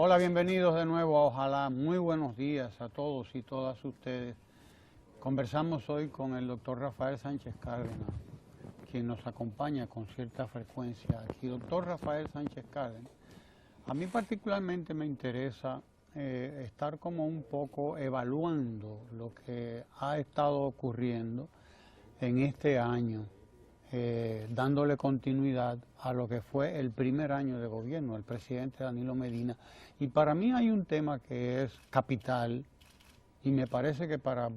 Hola, bienvenidos de nuevo a Ojalá. Muy buenos días a todos y todas ustedes. Conversamos hoy con el doctor Rafael Sánchez Cárdenas, quien nos acompaña con cierta frecuencia aquí. Doctor Rafael Sánchez Cárdenas, a mí particularmente me interesa estar como un poco evaluando lo que ha estado ocurriendo en este año, dándole continuidad a lo que fue el primer año de gobierno del presidente Danilo Medina. Y para mí hay un tema que es capital y me parece que para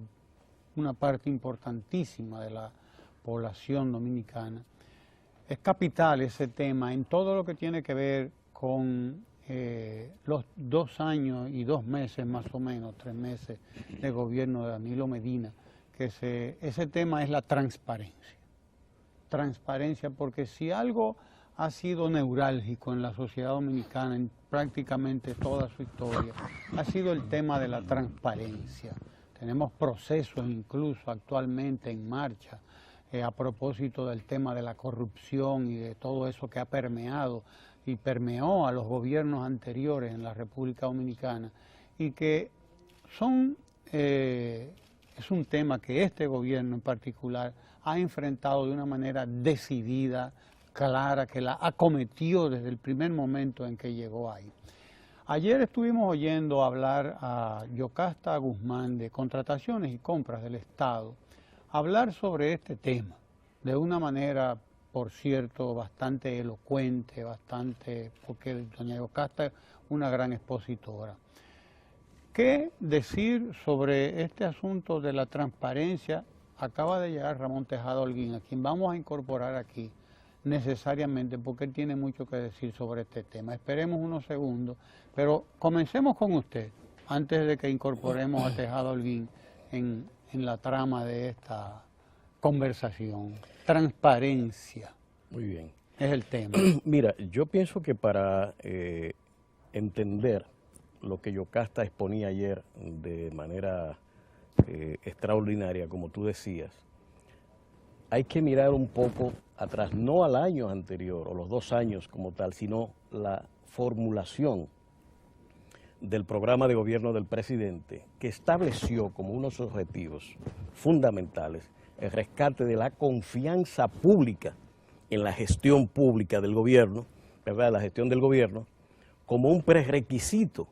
una parte importantísima de la población dominicana es capital ese tema en todo lo que tiene que ver con los 2 años y 2 meses más o menos, 3 meses de gobierno de Danilo Medina, que ese tema es la transparencia. Transparencia, porque si algo ha sido neurálgico en la sociedad dominicana en prácticamente toda su historia, ha sido el tema de la transparencia. Tenemos procesos incluso actualmente en marcha a propósito del tema de la corrupción y de todo eso que ha permeado y permeó a los gobiernos anteriores en la República Dominicana y que es un tema que este gobierno en particular ha enfrentado de una manera decidida, clara, que la acometió desde el primer momento en que llegó ahí. Ayer estuvimos oyendo hablar a Yocasta Guzmán de Contrataciones y Compras del Estado, hablar sobre este tema de una manera, por cierto, bastante elocuente, porque doña Yocasta es una gran expositora. ¿Qué decir sobre este asunto de la transparencia? Acaba de llegar Ramón Tejada Holguín, a quien vamos a incorporar aquí necesariamente, porque él tiene mucho que decir sobre este tema. Esperemos unos segundos, pero comencemos con usted, antes de que incorporemos a Tejada Holguín en la trama de esta conversación. Transparencia. Muy bien. Es el tema. Mira, yo pienso que para entender lo que Yocasta exponía ayer de manera extraordinaria, como tú decías, hay que mirar un poco atrás, no al año anterior o los 2 años como tal, sino la formulación del programa de gobierno del presidente, que estableció como unos objetivos fundamentales el rescate de la confianza pública en la gestión pública del gobierno, ¿verdad? La gestión del gobierno, como un prerequisito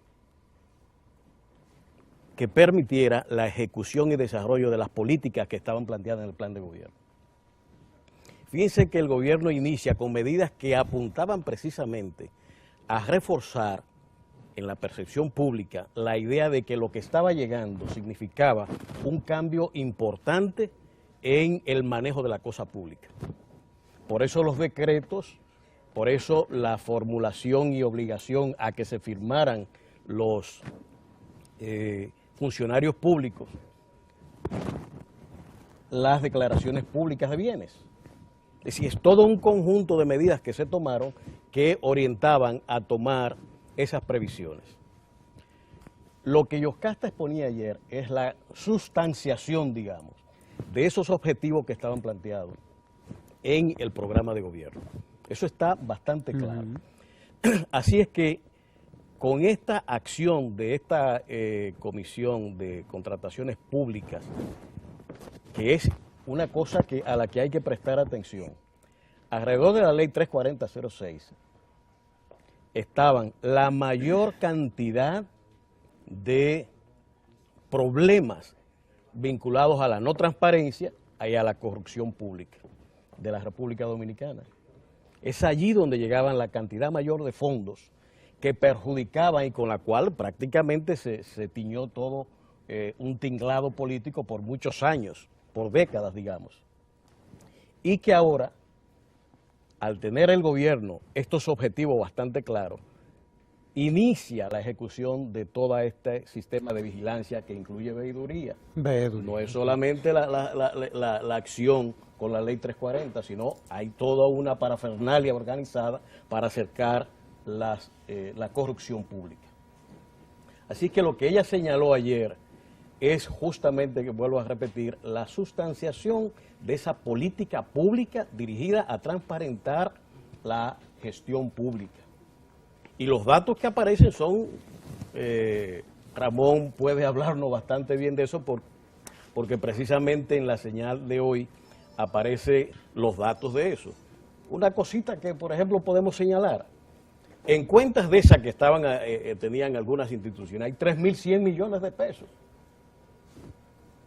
que permitiera la ejecución y desarrollo de las políticas que estaban planteadas en el plan de gobierno. Fíjense que el gobierno inicia con medidas que apuntaban precisamente a reforzar en la percepción pública la idea de que lo que estaba llegando significaba un cambio importante en el manejo de la cosa pública. Por eso los decretos, por eso la formulación y obligación a que se firmaran los funcionarios públicos las declaraciones públicas de bienes. Es decir, es todo un conjunto de medidas que se tomaron que orientaban a tomar esas previsiones. Lo que Yocasta exponía ayer es la sustanciación, digamos, de esos objetivos que estaban planteados en el programa de gobierno. Eso está bastante claro. Así es que con esta acción de esta comisión de contrataciones públicas, que es una cosa a la que hay que prestar atención, alrededor de la ley 340-06 estaban la mayor cantidad de problemas vinculados a la no transparencia y a la corrupción pública de la República Dominicana. Es allí donde llegaban la cantidad mayor de fondos que perjudicaban y con la cual prácticamente se tiñó todo un tinglado político por muchos años, por décadas, digamos. Y que ahora, al tener el gobierno estos objetivos bastante claros, inicia la ejecución de todo este sistema de vigilancia que incluye veeduría. No es solamente la acción con la ley 340, sino hay toda una parafernalia organizada para acercar la corrupción pública. Así que lo que ella señaló ayer es justamente, que vuelvo a repetir, la sustanciación de esa política pública dirigida a transparentar la gestión pública. Y los datos que aparecen son, Ramón puede hablarnos bastante bien de eso porque precisamente en la señal de hoy aparecen los datos de eso. Una cosita que, por ejemplo, podemos señalar. En cuentas de esas que estaban tenían algunas instituciones, hay 3.100 millones de pesos.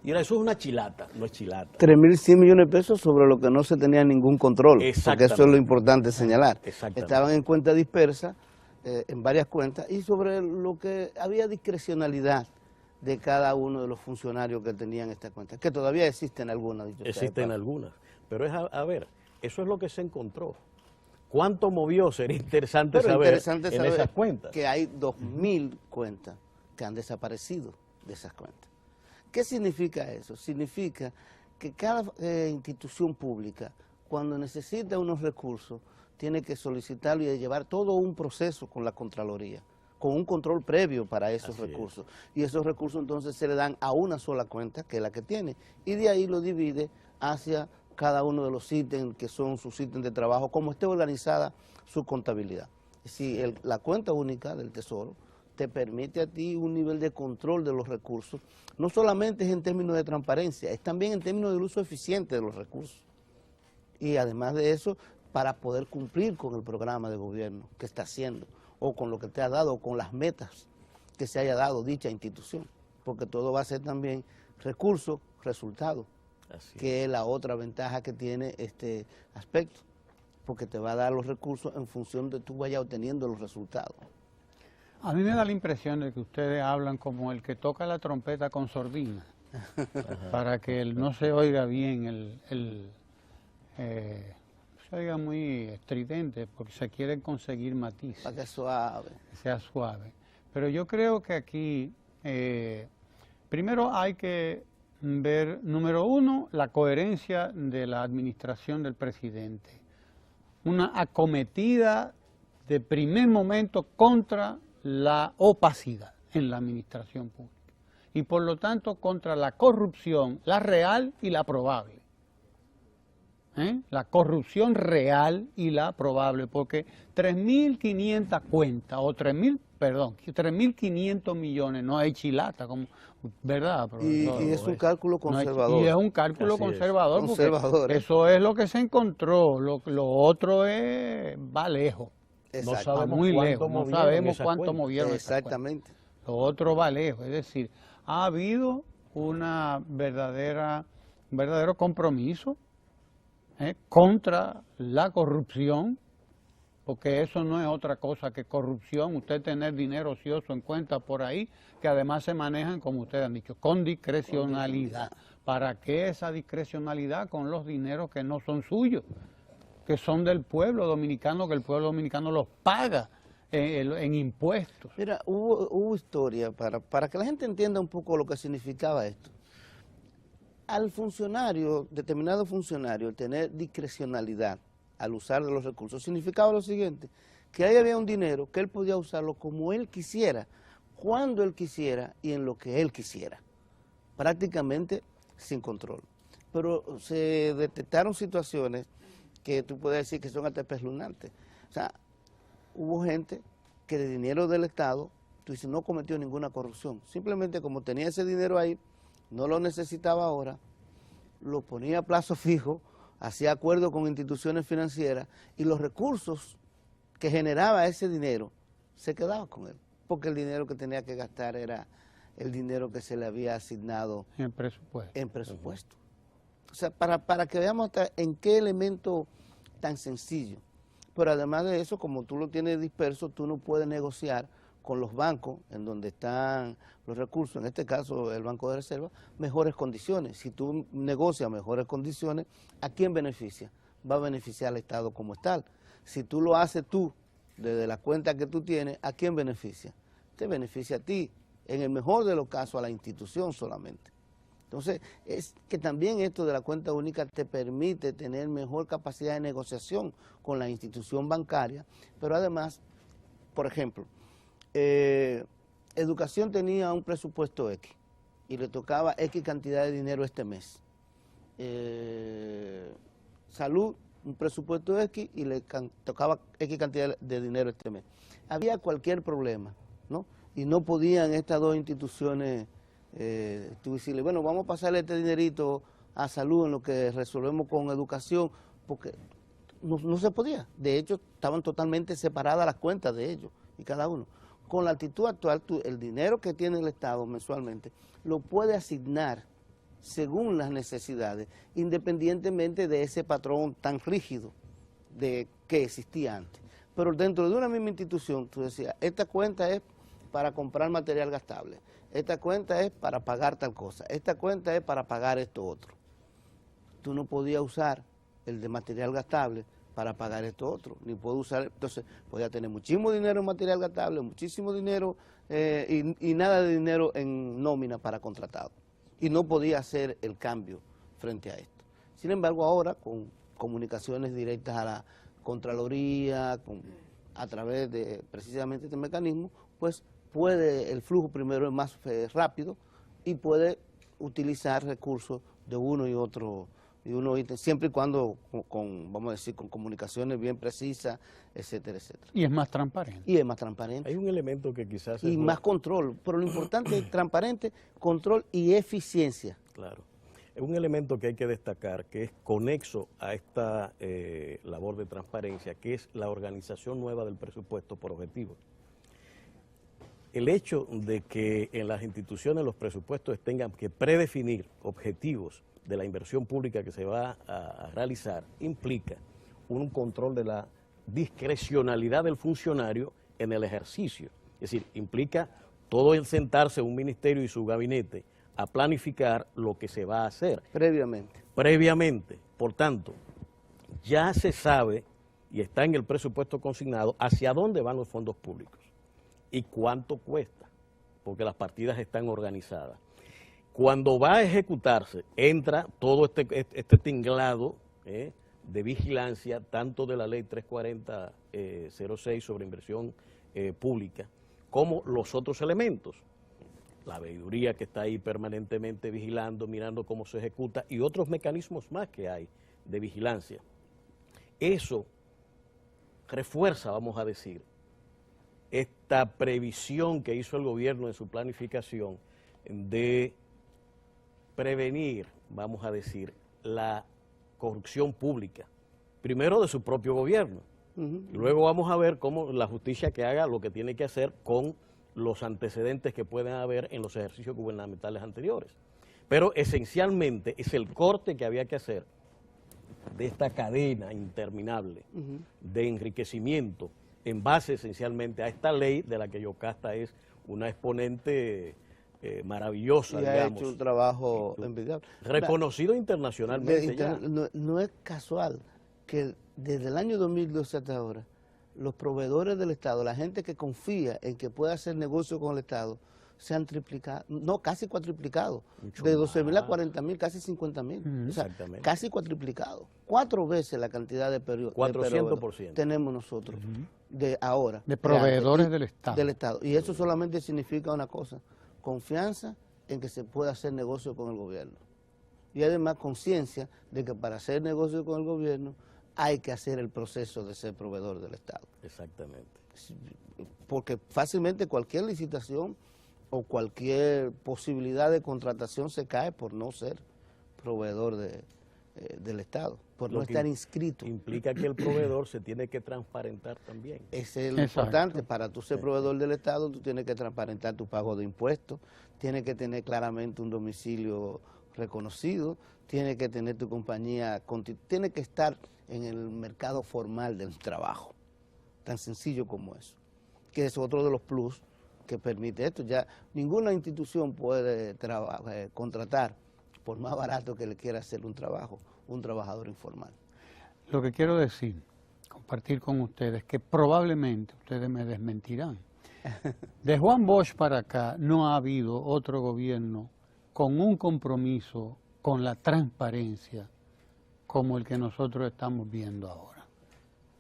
Y ahora eso es una chilata, no es chilata. 3.100 millones de pesos sobre lo que no se tenía ningún control, porque eso es lo importante señalar. Estaban en cuenta dispersa, en varias cuentas, y sobre lo que había discrecionalidad de cada uno de los funcionarios que tenían esta cuenta, que todavía existen algunas. Existen algunas, pero es a ver, eso es lo que se encontró. ¿Cuánto movió? Sería interesante saber en esas cuentas. Que hay 2.000 cuentas que han desaparecido de esas cuentas. ¿Qué significa eso? Significa que cada institución pública, cuando necesita unos recursos, tiene que solicitarlo y llevar todo un proceso con la Contraloría, con un control previo para esos recursos. Y esos recursos entonces se le dan a una sola cuenta, que es la que tiene, y de ahí lo divide hacia cada uno de los ítems que son sus ítems de trabajo, como esté organizada su contabilidad. Si la cuenta única del Tesoro te permite a ti un nivel de control de los recursos, no solamente es en términos de transparencia, es también en términos del uso eficiente de los recursos. Y además de eso, para poder cumplir con el programa de gobierno que está haciendo, o con lo que te ha dado, o con las metas que se haya dado dicha institución, porque todo va a ser también recursos, resultados, que es la otra ventaja que tiene este aspecto, porque te va a dar los recursos en función de tú vayas obteniendo los resultados. A mí me da la impresión de que ustedes hablan como el que toca la trompeta con sordina, para que no se oiga bien, se oiga muy estridente, porque se quieren conseguir matices. Para que sea suave. Pero yo creo que aquí, primero hay que ver, número uno, la coherencia de la administración del presidente. Una acometida de primer momento contra la opacidad en la administración pública y por lo tanto contra la corrupción, la real y la probable. La corrupción real y la probable, porque 3.500 cuentas o 3.500 millones no hay chilata, como, ¿verdad? Y es un cálculo conservador. Y es un cálculo conservador, porque eso es lo que se encontró, lo otro va lejos. No sabemos muy cuánto lejos, no sabemos cuánto movieron. Exactamente. Lo otro va lejos, es decir, ha habido un verdadero compromiso contra la corrupción, porque eso no es otra cosa que corrupción, usted tener dinero ocioso en cuenta por ahí, que además se manejan, como ustedes han dicho, con discrecionalidad. ¿Para qué esa discrecionalidad con los dineros que no son suyos? Que son del pueblo dominicano, que el pueblo dominicano los paga en impuestos. Mira, hubo historia, para que la gente entienda un poco lo que significaba esto. Al funcionario, determinado funcionario, el tener discrecionalidad al usar de los recursos, significaba lo siguiente, que ahí había un dinero que él podía usarlo como él quisiera, cuando él quisiera y en lo que él quisiera, prácticamente sin control. Pero se detectaron situaciones que tú puedes decir que son hasta espeluznantes. O sea, hubo gente que de dinero del Estado, tú dices, no cometió ninguna corrupción. Simplemente como tenía ese dinero ahí, no lo necesitaba ahora, lo ponía a plazo fijo, hacía acuerdos con instituciones financieras y los recursos que generaba ese dinero se quedaba con él, porque el dinero que tenía que gastar era el dinero que se le había asignado en presupuesto. O sea, para que veamos hasta en qué elemento tan sencillo. Pero además de eso, como tú lo tienes disperso, tú no puedes negociar con los bancos en donde están los recursos, en este caso el Banco de Reserva, mejores condiciones. Si tú negocias mejores condiciones, ¿a quién beneficia? Va a beneficiar al Estado como tal. Si tú lo haces tú, desde la cuenta que tú tienes, ¿a quién beneficia? Te beneficia a ti, en el mejor de los casos a la institución solamente. Entonces, es que también esto de la cuenta única te permite tener mejor capacidad de negociación con la institución bancaria, pero además, por ejemplo, educación tenía un presupuesto X y le tocaba X cantidad de dinero este mes. Salud un presupuesto X y le tocaba X cantidad de dinero este mes. Había cualquier problema, ¿no? Y no podían estas dos instituciones decirle, bueno, vamos a pasarle este dinerito a salud en lo que resolvemos con educación, porque no se podía. De hecho, estaban totalmente separadas las cuentas de ellos y cada uno. Con la actitud actual, el dinero que tiene el Estado mensualmente lo puede asignar según las necesidades, independientemente de ese patrón tan rígido que existía antes. Pero dentro de una misma institución, tú decías, esta cuenta es para comprar material gastable, esta cuenta es para pagar tal cosa, esta cuenta es para pagar esto otro. Tú no podías usar el de material gastable para pagar esto otro, ni puedo usar, entonces podía tener muchísimo dinero en material gastable, muchísimo dinero y nada de dinero en nómina para contratado. Y no podía hacer el cambio frente a esto. Sin embargo, ahora con comunicaciones directas a la Contraloría, a través de precisamente este mecanismo, pues el flujo primero es más rápido y puede utilizar recursos de uno y otro ítem, siempre y cuando vamos a decir, con comunicaciones bien precisas, etcétera, etcétera. Y es más transparente. Y es más transparente. Hay un elemento que quizás... Y más control, pero lo importante es transparente, control y eficiencia. Claro. Es un elemento que hay que destacar, que es conexo a esta labor de transparencia, que es la organización nueva del presupuesto por objetivos. El hecho de que en las instituciones los presupuestos tengan que predefinir objetivos de la inversión pública que se va a realizar implica un control de la discrecionalidad del funcionario en el ejercicio. Es decir, implica todo el sentarse un ministerio y su gabinete a planificar lo que se va a hacer. Previamente. Por tanto, ya se sabe y está en el presupuesto consignado hacia dónde van los fondos públicos y cuánto cuesta, porque las partidas están organizadas. Cuando va a ejecutarse, entra todo este tinglado de vigilancia, tanto de la ley 340-06 sobre inversión pública, como los otros elementos. La veeduría que está ahí permanentemente vigilando, mirando cómo se ejecuta, y otros mecanismos más que hay de vigilancia. Eso refuerza, vamos a decir, esta previsión que hizo el gobierno en su planificación de prevenir, vamos a decir, la corrupción pública, primero de su propio gobierno. Y luego vamos a ver cómo la justicia que haga lo que tiene que hacer con los antecedentes que pueden haber en los ejercicios gubernamentales anteriores. Pero esencialmente es el corte que había que hacer de esta cadena interminable de enriquecimiento en base esencialmente a esta ley de la que Yocasta es una exponente maravillosa, y ha hecho un trabajo envidiable. Reconocido internacionalmente ya. No es casual que desde el año 2012 hasta ahora, los proveedores del Estado, la gente que confía en que pueda hacer negocio con el Estado, se han triplicado, no, casi cuatriplicado, de 12.000 a 40.000, casi 50.000, o sea, casi cuatriplicado, 4 veces la cantidad de periodos 400% tenemos nosotros de ahora. De proveedores del Estado. Y eso solamente significa una cosa, confianza en que se pueda hacer negocio con el gobierno. Y además conciencia de que para hacer negocio con el gobierno hay que hacer el proceso de ser proveedor del Estado. Exactamente. Porque fácilmente cualquier licitación o cualquier posibilidad de contratación se cae por no ser proveedor del Estado, por no estar inscrito. Implica que el proveedor se tiene que transparentar también. Es lo importante. Para tú ser proveedor del Estado, tú tienes que transparentar tu pago de impuestos, tienes que tener claramente un domicilio reconocido, tienes que tener tu compañía, tienes que estar en el mercado formal del trabajo, tan sencillo como eso, que es otro de los plus que permite esto. Ya ninguna institución puede contratar, por más barato que le quiera hacer un trabajo, un trabajador informal. Lo que quiero decir, compartir con ustedes, que probablemente ustedes me desmentirán. De Juan Bosch para acá no ha habido otro gobierno con un compromiso con la transparencia como el que nosotros estamos viendo ahora.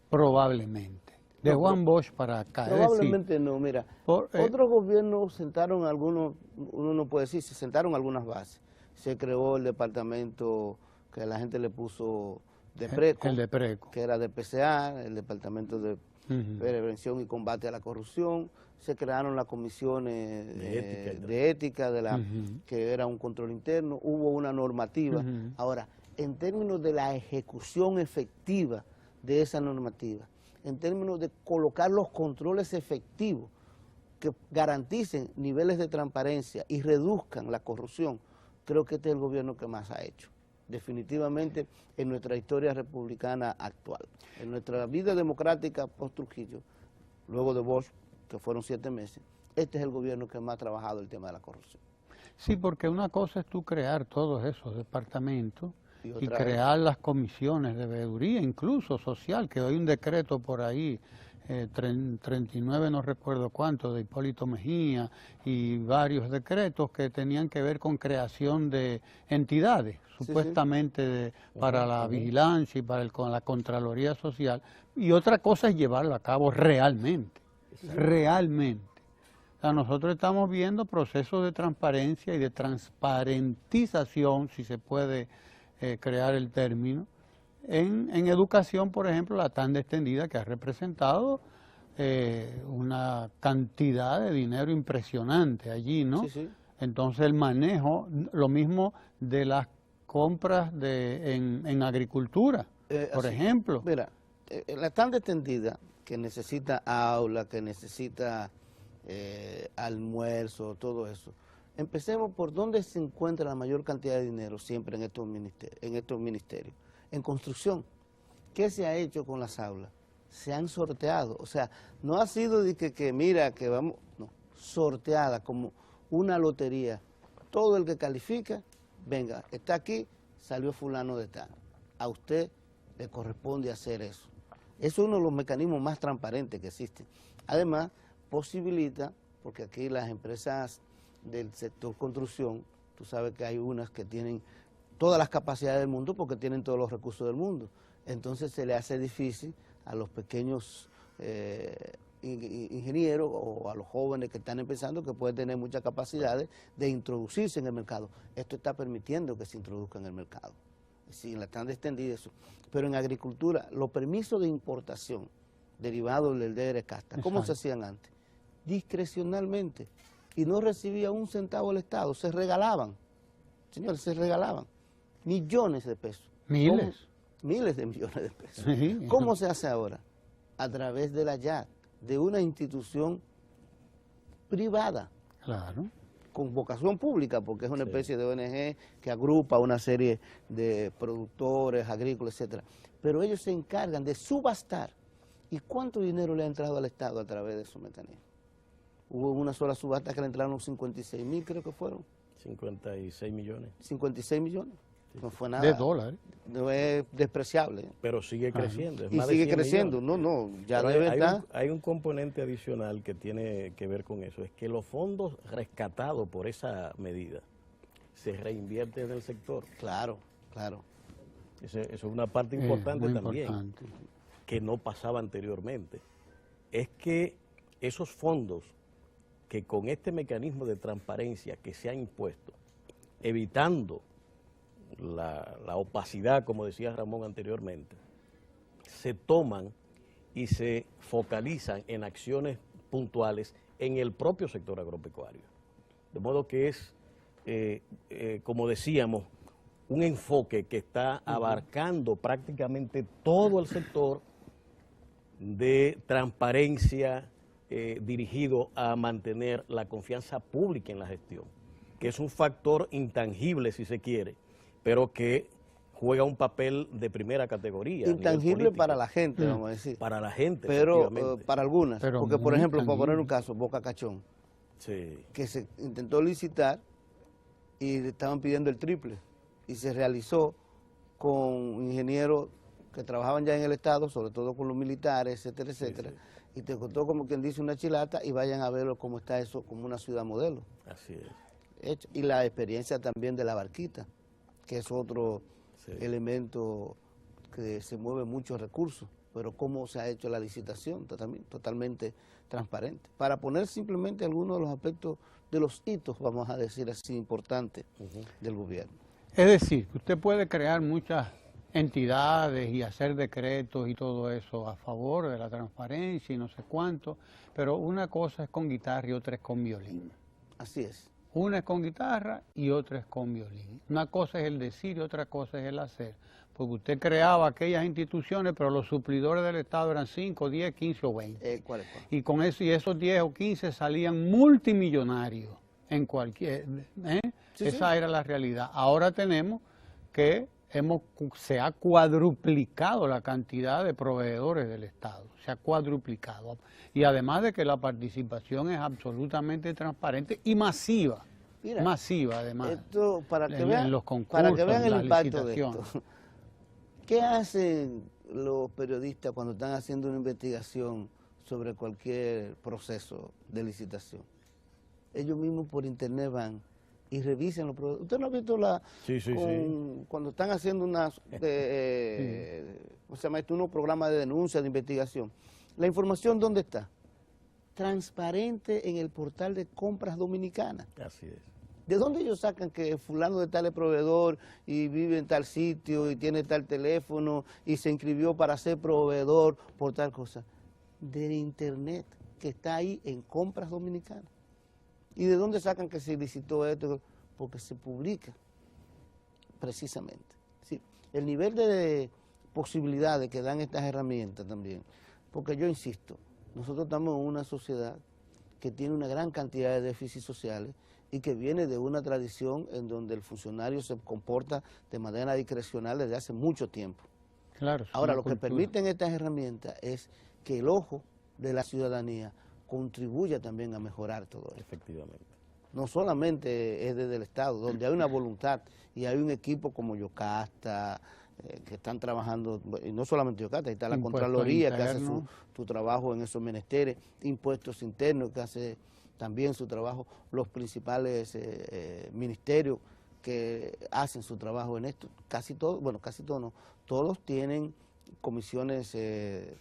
Probablemente. De Juan Bosch para acá. Probablemente no, mira. Otros gobiernos sentaron algunos, uno no puede decir, se sentaron algunas bases. Se creó el departamento que la gente le puso de PRECO, El de PRECO. que era de PCA, el Departamento de Ujú. Prevención y Combate a la Corrupción. Se crearon las comisiones de ética, Ujú. que era un control interno. Hubo una normativa. Ujú. Ahora, en términos de la ejecución efectiva de esa normativa, en términos de colocar los controles efectivos que garanticen niveles de transparencia y reduzcan la corrupción, creo que este es el gobierno que más ha hecho, definitivamente en nuestra historia republicana actual. En nuestra vida democrática post-Trujillo, luego de Bosch, que fueron 7 meses, este es el gobierno que más ha trabajado el tema de la corrupción. Sí, porque una cosa es tú crear todos esos departamentos Y y otra crear las comisiones de veeduría, incluso social, que hay un decreto por ahí, 39 no recuerdo cuánto, de Hipólito Mejía, y varios decretos que tenían que ver con creación de entidades, supuestamente para la vigilancia y para con la Contraloría Social, y otra cosa es llevarlo a cabo realmente, realmente. O sea, nosotros estamos viendo procesos de transparencia y de transparentización, si se puede crear el término, en educación, por ejemplo, la tanda extendida que ha representado una cantidad de dinero impresionante allí, ¿no? Sí, sí. Entonces el manejo, lo mismo de las compras en agricultura, por Así, ejemplo. Mira, la tanda extendida, que necesita aula, que necesita almuerzo, todo eso. Empecemos por dónde se encuentra la mayor cantidad de dinero siempre en estos ministerios. En construcción. ¿Qué se ha hecho con las aulas? Se han sorteado. O sea, no ha sido de que mira, que vamos, no, sorteada como una lotería. Todo el que califica, venga, está aquí, salió fulano de tal. A usted le corresponde hacer eso. Es uno de los mecanismos más transparentes que existen. Además, posibilita, porque aquí las empresas del sector construcción, tú sabes que hay unas que tienen todas las capacidades del mundo porque tienen todos los recursos del mundo. Entonces se le hace difícil a los pequeños ingenieros o a los jóvenes que están empezando, que pueden tener muchas capacidades de introducirse en el mercado. Esto está permitiendo que se introduzca en el mercado. Sí, en la tanda extendida eso. Pero en agricultura, los permisos de importación derivados del DR Casta, ¿cómo se hacían antes? Discrecionalmente. Y no recibía un centavo el Estado, se regalaban. Señores, se regalaban. Millones de pesos. Miles. Miles de millones de pesos. Sí. ¿Cómo se hace ahora? A través de la YAC, de una institución privada. Claro. Con vocación pública, porque es una especie de ONG que agrupa una serie de productores, agrícolas, etcétera. Pero ellos se encargan de subastar. ¿Y cuánto dinero le ha entrado al Estado a través de esos mecanismos? Hubo una sola subasta que le entraron 56.000, creo que fueron. 56 millones. 56 millones. No fue nada. De dólares. No es despreciable. Pero sigue creciendo. Es Y más de sigue 100 creciendo. millones. No, ya Pero debe estar. hay un componente adicional que tiene que ver con eso, es que los fondos rescatados por esa medida se reinvierten en el sector. Claro, claro. Eso es una parte importante muy también, importante. que no pasaba anteriormente. Es que esos fondos que con este mecanismo de transparencia que se ha impuesto, evitando la opacidad, como decía Ramón anteriormente, se toman y se focalizan en acciones puntuales en el propio sector agropecuario. De modo que es, como decíamos, un enfoque que está abarcando prácticamente todo el sector de transparencia dirigido a mantener la confianza pública en la gestión, que es un factor intangible, si se quiere, pero que juega un papel de primera categoría. Intangible para la gente, vamos a decir. Para la gente, pero efectivamente. para algunas. Pero porque, por muy ejemplo, para poner tangible. un caso, Boca Cachón, Sí. que se intentó licitar y le estaban pidiendo el triple. Y se realizó con ingenieros que trabajaban ya en el Estado, sobre todo con los militares, etcétera, etcétera. sí. Y te costó, como quien dice, una chilata y vayan a verlo cómo está eso, como una ciudad modelo. Así es. Hecho. Y la experiencia también de la barquita, que es otro Sí. elemento que se mueve muchos recursos, pero cómo se ha hecho la licitación, totalmente transparente. Para poner simplemente algunos de los aspectos de los hitos, vamos a decir así, importantes del gobierno. Es decir, que usted puede crear muchas entidades y hacer decretos y todo eso a favor de la transparencia y no sé cuánto, pero una cosa es con guitarra y otra es con violín. Así es. Una es con guitarra y otra es con violín. Una cosa es el decir y otra cosa es el hacer. Porque usted creaba aquellas instituciones, pero los suplidores del Estado eran 5, 10, 15 o 20. ¿Cuál es? Y con eso, y esos 10 o 15 salían multimillonarios en cualquier... Sí, Esa era la realidad. Ahora tenemos que se ha cuadruplicado la cantidad de proveedores del Estado, se ha cuadruplicado. Y además de que la participación es absolutamente transparente y masiva, Mira, masiva además, esto, para que en vean, los concursos, para que vean el las impacto de licitaciones. esto. ¿Qué hacen los periodistas cuando están haciendo una investigación sobre cualquier proceso de licitación? Ellos mismos por internet van y revisan los procesos. ¿Usted no ha visto cuando están haciendo unos programas de denuncia, de investigación? La información, ¿dónde está? Transparente en el portal de Compras Dominicanas. Así es. ¿De dónde ellos sacan que fulano de tal es proveedor y vive en tal sitio y tiene tal teléfono y se inscribió para ser proveedor por tal cosa? Del internet que está ahí en Compras Dominicanas. ¿Y de dónde sacan que se licitó esto? Porque se publica, precisamente. Sí, el nivel de posibilidades que dan estas herramientas también, porque yo insisto, nosotros estamos en una sociedad que tiene una gran cantidad de déficits sociales y que viene de una tradición en donde el funcionario se comporta de manera discrecional desde hace mucho tiempo. Claro, ahora, lo que permiten estas herramientas es que el ojo de la ciudadanía contribuya también a mejorar todo esto. Efectivamente. No solamente es desde el Estado, donde hay una voluntad y hay un equipo como Yocasta, que están trabajando, y no solamente Yocasta, ahí está la Contraloría que hace su trabajo en esos menesteres, Impuestos Internos que hace también su trabajo, los principales ministerios que hacen su trabajo en esto, casi todos, bueno, casi todos no, todos tienen comisiones de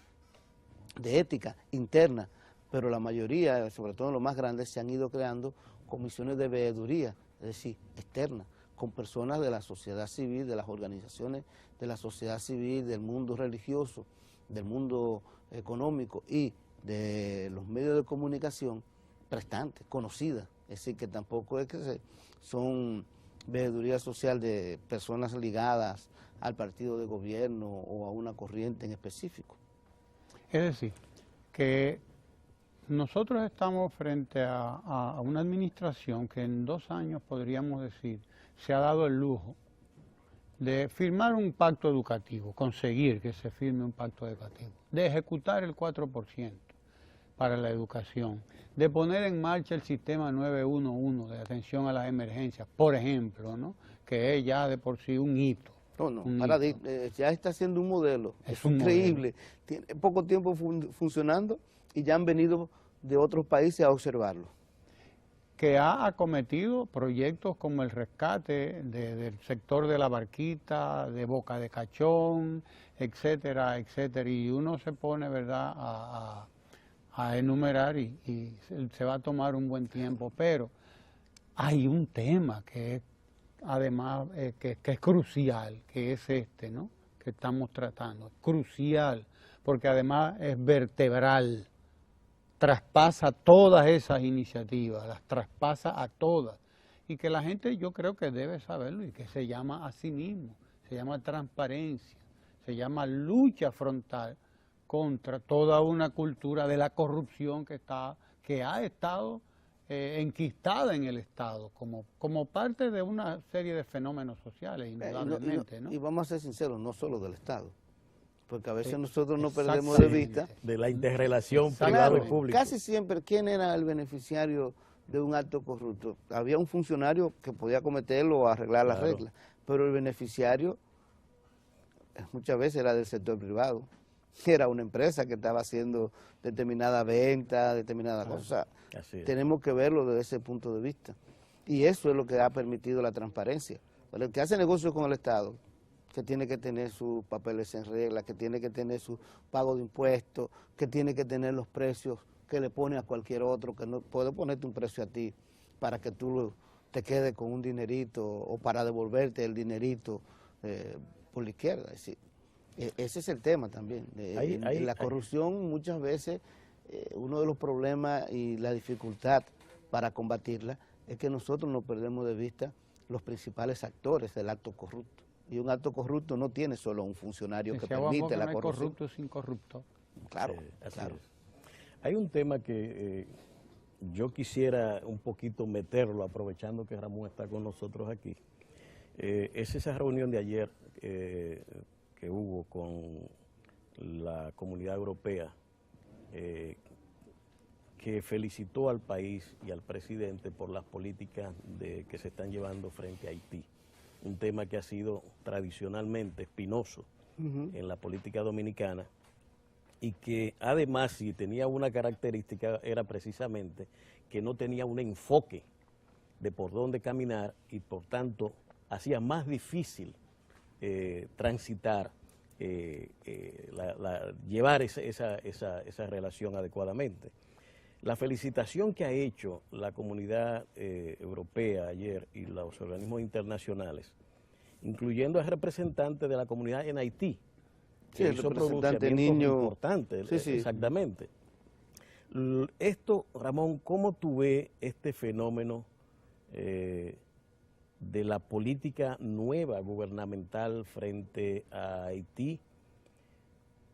ética interna, pero la mayoría, sobre todo los más grandes, se han ido creando comisiones de veeduría, es decir, externas, con personas de la sociedad civil, de las organizaciones de la sociedad civil, del mundo religioso, del mundo económico y de los medios de comunicación prestantes, conocidas, es decir, que tampoco es que son veeduría social de personas ligadas al partido de gobierno o a una corriente en específico. Es decir, que nosotros estamos frente a una administración que en 2 años, podríamos decir, se ha dado el lujo de firmar un pacto educativo, conseguir que se firme un pacto educativo, de ejecutar el 4% para la educación, de poner en marcha el sistema 911 de atención a las emergencias, por ejemplo, ¿no? Que es ya de por sí un hito. Ya está siendo un modelo, es increíble, tiene poco tiempo funcionando y ya han venido de otros países a observarlo. Que ha acometido proyectos como el rescate del sector de La Barquita, de Boca de Cachón, etcétera, etcétera, y uno se pone, ¿verdad?, a enumerar y se va a tomar un buen tiempo, pero hay un tema que es, además, que es crucial, que es este, ¿no?, que estamos tratando, crucial, porque además es vertebral, traspasa todas esas iniciativas, las traspasa a todas, y que la gente yo creo que debe saberlo, y que se llama a sí mismo, se llama transparencia, se llama lucha frontal contra toda una cultura de la corrupción que ha estado enquistada en el Estado, como parte de una serie de fenómenos sociales, indudablemente, ¿no? Y vamos a ser sinceros, no solo del Estado, porque a veces nosotros no perdemos de vista de la interrelación privado y público. Casi siempre, ¿quién era el beneficiario de un acto corrupto? Había un funcionario que podía cometerlo o arreglar las reglas, pero el beneficiario muchas veces era del sector privado, era una empresa que estaba haciendo determinada venta, determinada cosa. Tenemos que verlo desde ese punto de vista. Y eso es lo que ha permitido la transparencia. Pero el que hace negocios con el Estado, que tiene que tener sus papeles en regla, que tiene que tener su pago de impuestos, que tiene que tener los precios que le pone a cualquier otro, que no puede ponerte un precio a ti para que tú te quedes con un dinerito o para devolverte el dinerito por la izquierda. Es decir, ese es el tema también. La corrupción muchas veces, uno de los problemas y la dificultad para combatirla es que nosotros no perdemos de vista los principales actores del acto corrupto. Y un acto corrupto no tiene solo un funcionario que permite la corrupción. Corrupto sin corrupto. Claro, así claro. es. Hay un tema que yo quisiera un poquito meterlo, aprovechando que Ramón está con nosotros aquí. Es esa reunión de ayer que hubo con la Comunidad Europea, que felicitó al país y al presidente por las políticas que se están llevando frente a Haití. Un tema que ha sido tradicionalmente espinoso en la política dominicana y que además, si tenía una característica, era precisamente que no tenía un enfoque de por dónde caminar y por tanto hacía más difícil transitar, llevar esa relación adecuadamente. La felicitación que ha hecho la comunidad europea ayer y los organismos internacionales, incluyendo al representante de la comunidad en Haití, Sí, que el hizo representante pronunciamientos Niño. importantes, Sí, sí. exactamente. Esto, Ramón, ¿cómo tú ves este fenómeno de la política nueva gubernamental frente a Haití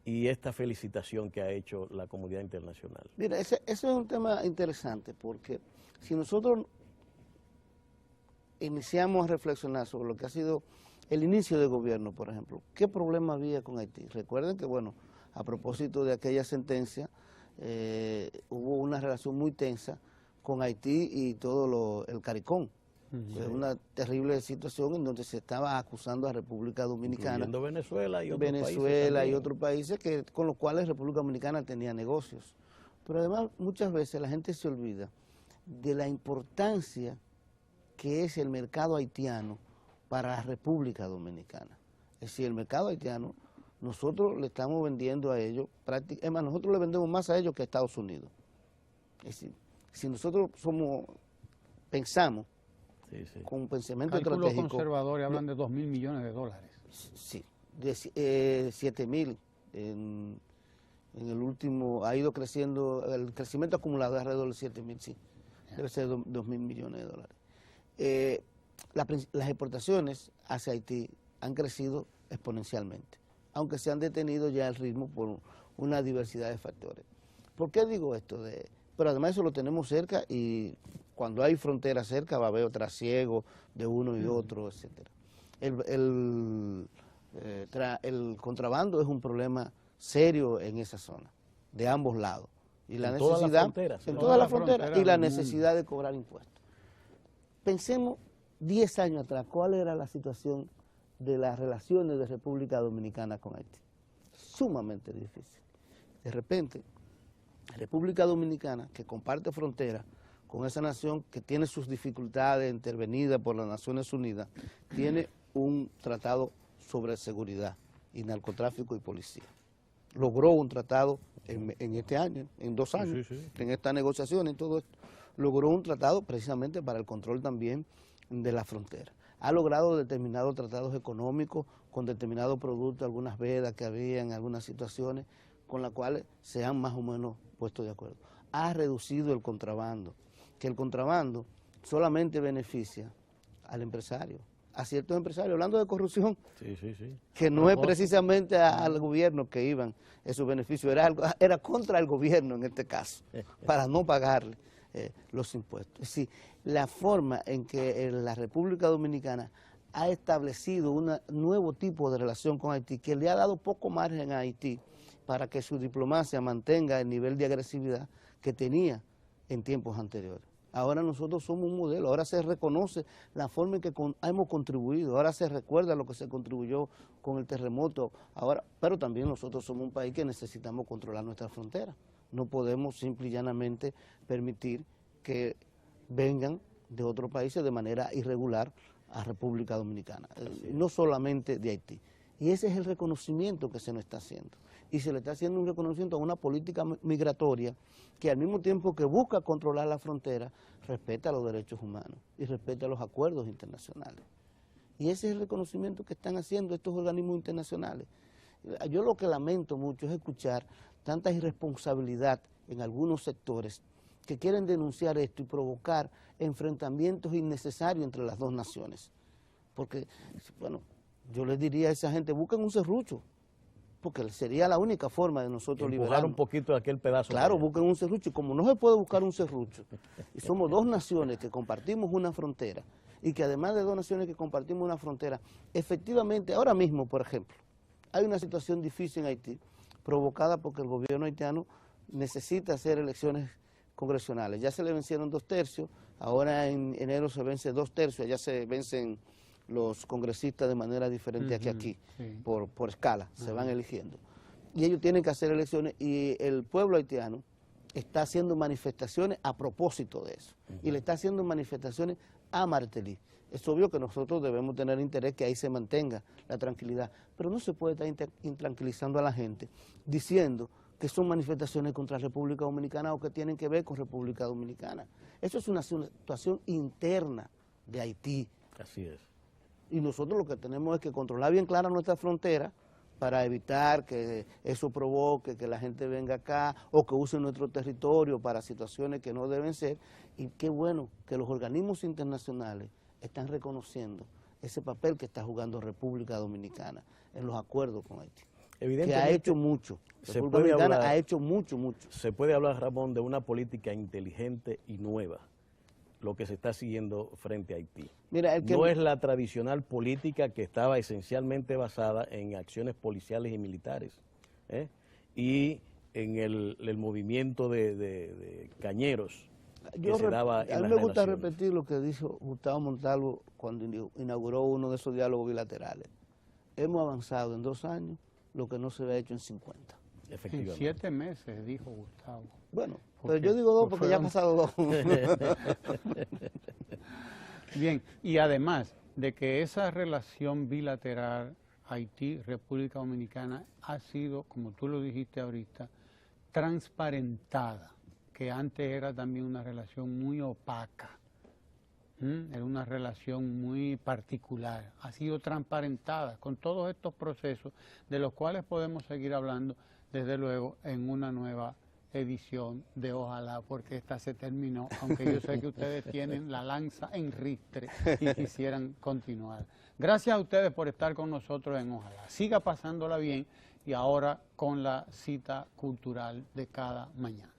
y esta felicitación que ha hecho la comunidad internacional? Mira, ese es un tema interesante porque si nosotros iniciamos a reflexionar sobre lo que ha sido el inicio del gobierno, por ejemplo, ¿qué problema había con Haití? Recuerden que, bueno, a propósito de aquella sentencia, hubo una relación muy tensa con Haití y todo el CARICOM. Fue una terrible situación en donde se estaba acusando a República Dominicana, incluyendo Venezuela y otros países con los cuales República Dominicana tenía negocios. Pero además muchas veces la gente se olvida de la importancia que es el mercado haitiano para la República Dominicana. Es decir, el mercado haitiano, nosotros le estamos vendiendo a ellos, es más, nosotros le vendemos más a ellos que a Estados Unidos. Es decir, si nosotros pensamos con un pensamiento Cálculos estratégico. Conservadores hablan de 2.000 millones de dólares. Sí, de 7.000 en el último, ha ido creciendo, el crecimiento acumulado es alrededor de 7.000, sí, debe ser 2.000 millones de dólares. Las exportaciones hacia Haití han crecido exponencialmente, aunque se han detenido ya el ritmo por una diversidad de factores. ¿Por qué digo esto? Pero además eso lo tenemos cerca y cuando hay frontera cerca va a haber trasiego de uno y otro, etcétera. El contrabando es un problema serio en esa zona, de ambos lados. Y la necesidad, en todas las fronteras, y la necesidad de cobrar impuestos. Pensemos 10 años atrás, ¿cuál era la situación de las relaciones de República Dominicana con Haití? Sumamente difícil. De repente, República Dominicana, que comparte frontera con esa nación que tiene sus dificultades intervenidas por las Naciones Unidas, tiene un tratado sobre seguridad y narcotráfico y policía. Logró un tratado en este año, en 2 años, en esta negociación, en todo esto, logró un tratado precisamente para el control también de la frontera. Ha logrado determinados tratados económicos con determinados productos, algunas vedas que había en algunas situaciones, con las cuales se han más o menos puesto de acuerdo. Ha reducido el contrabando, que el contrabando solamente beneficia al empresario, a ciertos empresarios, hablando de corrupción, que no es precisamente al gobierno que iban esos beneficios, era contra el gobierno en este caso, para no pagarle los impuestos. Es decir, la forma en que la República Dominicana ha establecido un nuevo tipo de relación con Haití, que le ha dado poco margen a Haití para que su diplomacia mantenga el nivel de agresividad que tenía en tiempos anteriores. Ahora nosotros somos un modelo, ahora se reconoce la forma en que hemos contribuido, ahora se recuerda lo que se contribuyó con el terremoto, pero también nosotros somos un país que necesitamos controlar nuestras fronteras. No podemos simple y llanamente permitir que vengan de otros países de manera irregular a República Dominicana, no solamente de Haití. Y ese es el reconocimiento que se nos está haciendo. Y se le está haciendo un reconocimiento a una política migratoria que al mismo tiempo que busca controlar la frontera, respeta los derechos humanos y respeta los acuerdos internacionales. Y ese es el reconocimiento que están haciendo estos organismos internacionales. Yo lo que lamento mucho es escuchar tanta irresponsabilidad en algunos sectores que quieren denunciar esto y provocar enfrentamientos innecesarios entre las dos naciones. Porque, bueno, yo les diría a esa gente, busquen un serrucho, porque sería la única forma de nosotros Empujar un poquito de aquel pedazo. Claro, busquen un serrucho, y como no se puede buscar un serrucho, y somos dos naciones que compartimos una frontera, y que además de dos naciones que compartimos una frontera, efectivamente, ahora mismo, por ejemplo, hay una situación difícil en Haití, provocada porque el gobierno haitiano necesita hacer elecciones congresionales. Ya se le vencieron 2/3, ahora en enero se vence 2/3, allá se vencen los congresistas de manera diferente que aquí, sí. por escala, se van eligiendo. Y ellos tienen que hacer elecciones y el pueblo haitiano está haciendo manifestaciones a propósito de eso. Y le está haciendo manifestaciones a Martelly. Es obvio que nosotros debemos tener interés que ahí se mantenga la tranquilidad, pero no se puede estar intranquilizando a la gente diciendo que son manifestaciones contra República Dominicana o que tienen que ver con República Dominicana. Eso es una situación interna de Haití. Así es. Y nosotros lo que tenemos es que controlar bien clara nuestra frontera para evitar que eso provoque que la gente venga acá o que use nuestro territorio para situaciones que no deben ser. Y qué bueno que los organismos internacionales están reconociendo ese papel que está jugando República Dominicana en los acuerdos con Haití. Que ha hecho mucho. República Dominicana ha hecho mucho. Se puede hablar, Ramón, de una política inteligente y nueva, lo que se está siguiendo frente a Haití. Mira, no es la tradicional política que estaba esencialmente basada en acciones policiales y militares, y en el movimiento de cañeros que se daba en las relaciones. A mí me gusta repetir lo que dijo Gustavo Montalvo cuando inauguró uno de esos diálogos bilaterales. Hemos avanzado en 2 años lo que no se había hecho en 50. En 7 meses, dijo Gustavo. Bueno, pero yo digo 2 porque ya han pasado 2. Bien, y además de que esa relación bilateral Haití-República Dominicana ha sido, como tú lo dijiste ahorita, transparentada, que antes era también una relación muy opaca, era una relación muy particular, ha sido transparentada con todos estos procesos de los cuales podemos seguir hablando, desde luego, en una nueva edición de Ojalá, porque esta se terminó, aunque yo sé que ustedes tienen la lanza en ristre y quisieran continuar. Gracias a ustedes por estar con nosotros en Ojalá. Siga pasándola bien y ahora con la cita cultural de cada mañana.